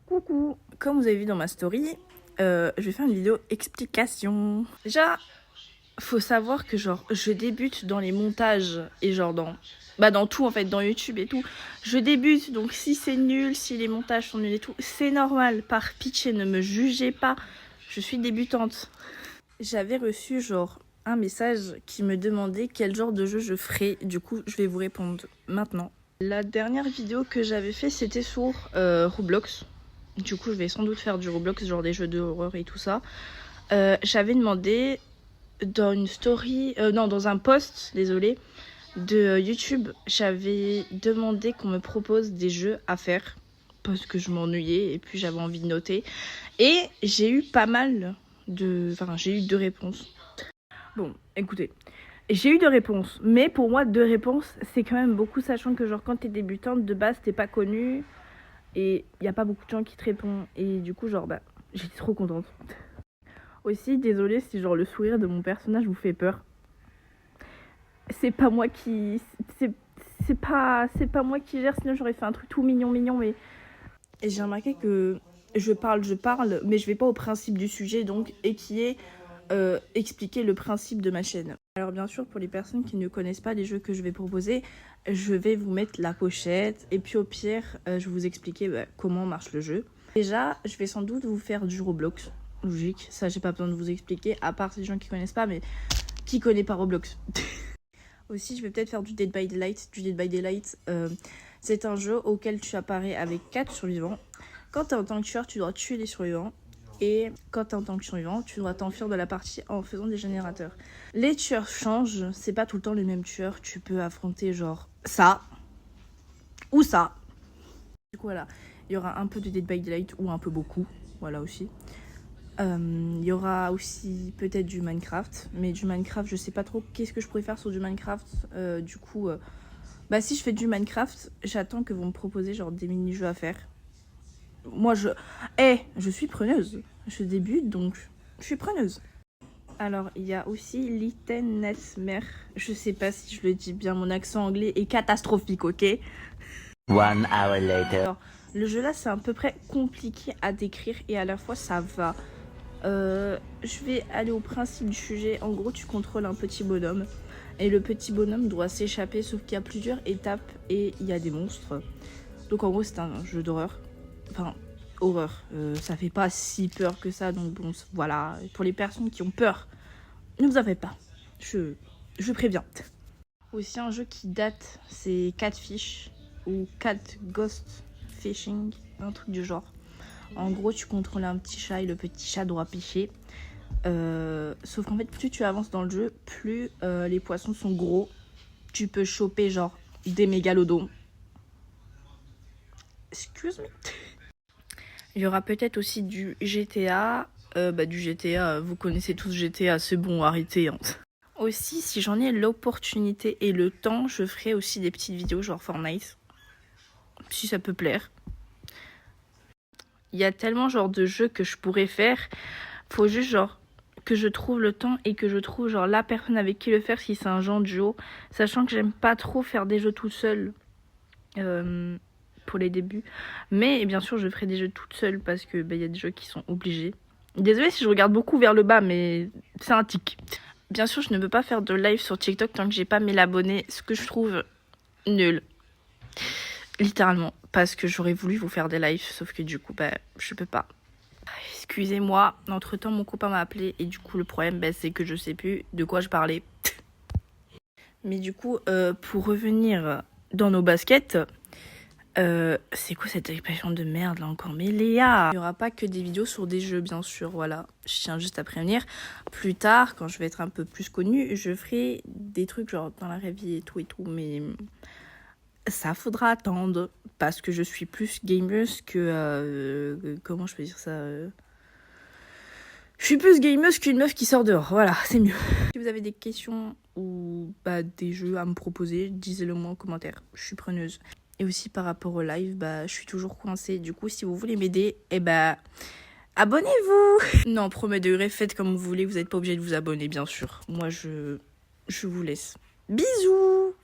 Coucou, comme vous avez vu dans ma story, je vais faire une vidéo explication. Déjà, faut savoir que genre je débute dans les montages et genre dans tout en fait, dans YouTube et tout. Je débute, donc si c'est nul, si les montages sont nuls et tout, c'est normal. Par pitié, ne me jugez pas, je suis débutante. J'avais reçu genre un message qui me demandait quel genre de jeu je ferais. Du coup, je vais vous répondre maintenant. La dernière vidéo que j'avais fait, c'était sur Roblox. Du coup, je vais sans doute faire du Roblox, genre des jeux d'horreur et tout ça. J'avais demandé dans une story, dans un post, désolé, de YouTube, j'avais demandé qu'on me propose des jeux à faire parce que je m'ennuyais et puis j'avais envie de noter. Et j'ai eu pas mal j'ai eu 2 réponses. Bon, écoutez, j'ai eu 2 réponses, mais pour moi 2 réponses, c'est quand même beaucoup, sachant que genre quand t'es débutante, de base t'es pas connue. Et il n'y a pas beaucoup de gens qui te répondent. Et du coup, genre, j'étais trop contente. Aussi, désolée si genre le sourire de mon personnage vous fait peur. C'est pas moi qui... C'est pas moi qui gère, sinon j'aurais fait un truc tout mignon, mais... Et j'ai remarqué que je parle, mais je vais pas au principe du sujet, donc, et qui est expliquer le principe de ma chaîne. Alors bien sûr, pour les personnes qui ne connaissent pas les jeux que je vais proposer, je vais vous mettre la pochette et puis au pire, je vais vous expliquer comment marche le jeu. Déjà, je vais sans doute vous faire du Roblox. Logique, ça j'ai pas besoin de vous expliquer, à part ces gens qui connaissent pas, mais qui connaît pas Roblox. Aussi, je vais peut-être faire du Dead by Daylight. Du Dead by Daylight, c'est un jeu auquel tu apparais avec 4 survivants. Quand t'es en tant que tueur, tu dois tuer les survivants. Et quand t'es en tant que survivant, tu dois t'enfuir de la partie en faisant des générateurs. Les tueurs changent, c'est pas tout le temps les mêmes tueurs. Tu peux affronter genre ça ou ça. Du coup voilà, il y aura un peu de Dead by Daylight ou un peu beaucoup, voilà aussi. Il y aura aussi peut-être du Minecraft, mais du Minecraft, je sais pas trop qu'est-ce que je pourrais faire sur du Minecraft. Du coup, si je fais du Minecraft, j'attends que vous me proposez genre des mini-jeux à faire. Moi, je suis preneuse. Je débute, donc je suis preneuse. Alors, il y a aussi Litten Nesmer. Je sais pas si je le dis bien, mon accent anglais est catastrophique, ok? 1 hour later. Alors, le jeu là, c'est à peu près compliqué à décrire et à la fois ça va. Je vais aller au principe du sujet. En gros, tu contrôles un petit bonhomme. Et le petit bonhomme doit s'échapper, sauf qu'il y a plusieurs étapes et il y a des monstres. Donc en gros, c'est un jeu d'horreur. Enfin, horreur. Ça fait pas si peur que ça. Donc bon, voilà. Pour les personnes qui ont peur, ne vous en faites pas. Je préviens. Aussi un jeu qui date, c'est Catfish ou Cat Ghost Fishing, un truc du genre. En gros, tu contrôles un petit chat et le petit chat doit pêcher. Sauf qu'en fait, plus tu avances dans le jeu, plus les poissons sont gros. Tu peux choper genre des mégalodons. Excuse me. Il y aura peut-être aussi du GTA. Du GTA, vous connaissez tous GTA, c'est bon, arrêtez. Hein. Aussi, si j'en ai l'opportunité et le temps, je ferai aussi des petites vidéos genre Fortnite. Si ça peut plaire. Il y a tellement genre de jeux que je pourrais faire. Faut juste genre que je trouve le temps et que je trouve genre la personne avec qui le faire si c'est un genre duo. Sachant que j'aime pas trop faire des jeux tout seul pour les débuts. Mais bien sûr je ferai des jeux toute seule parce que y a des jeux qui sont obligés. Désolée si je regarde beaucoup vers le bas mais c'est un tic. Bien sûr je ne peux pas faire de live sur TikTok tant que j'ai pas 1000 abonnés. Ce que je trouve nul. Littéralement. Parce que j'aurais voulu vous faire des lives sauf que du coup je peux pas. Excusez-moi, entre temps mon copain m'a appelé et du coup le problème c'est que je sais plus de quoi je parlais. Mais du coup pour revenir dans nos baskets, c'est quoi cette expression de merde là encore? Mais Léa, il n'y aura pas que des vidéos sur des jeux bien sûr, voilà. Je tiens juste à prévenir. Plus tard, quand je vais être un peu plus connue, je ferai des trucs genre dans la vraie vie et tout, mais ça faudra attendre parce que je suis plus gameuse que... comment je peux dire ça Je suis plus gameuse qu'une meuf qui sort dehors, voilà, c'est mieux. Si vous avez des questions ou des jeux à me proposer, disez-le moi en commentaire, je suis preneuse. Et aussi par rapport au live, je suis toujours coincée. Du coup, si vous voulez m'aider, abonnez-vous. Non, premier degré, faites comme vous voulez, vous n'êtes pas obligé de vous abonner, bien sûr. Moi, je vous laisse. Bisous.